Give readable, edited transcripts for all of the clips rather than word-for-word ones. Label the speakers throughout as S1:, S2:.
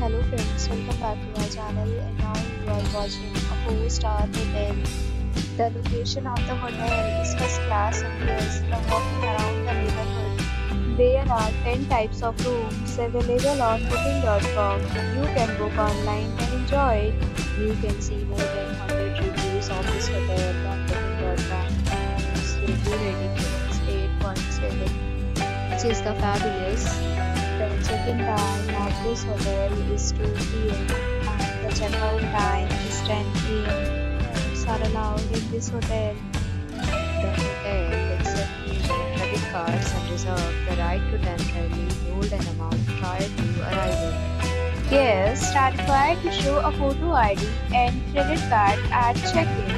S1: Hello friends, welcome back to our channel and now you are watching a 4-star hotel. The location of the hotel is first class and guests love walking around the neighborhood. There are 10 types of rooms available on booking.com. You can book online and enjoy it. You can see more than 100 reviews of this hotel on booking.com. Its review rating is 8.7, which is the fabulous. The check-in time of this hotel is 2 p.m. and the check-out time is 10 p.m. Pets are allowed in this hotel. The hotel accepts major credit cards and reserves the right to temporarily hold an amount prior to arrival. Guests are required to show a photo ID and credit card at check-in.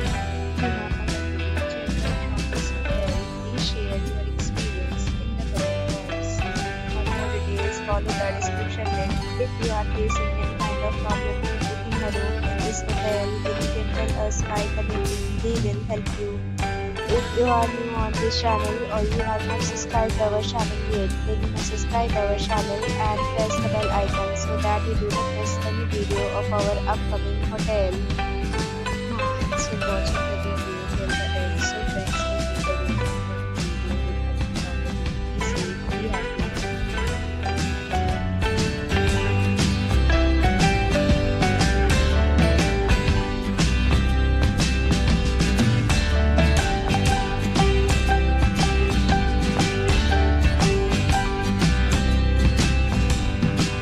S1: Do not forget to check in from this hotel. Please share your experience in the comment box. For more details, follow the description link. If you are facing any kind of problem in booking a room in this hotel, then you can tell us by commenting. We will help you. If you are new on this channel or you have not subscribed our channel yet, then you must subscribe our channel and press the bell icon so that you do not miss any video of our upcoming hotel. Thanks for watching.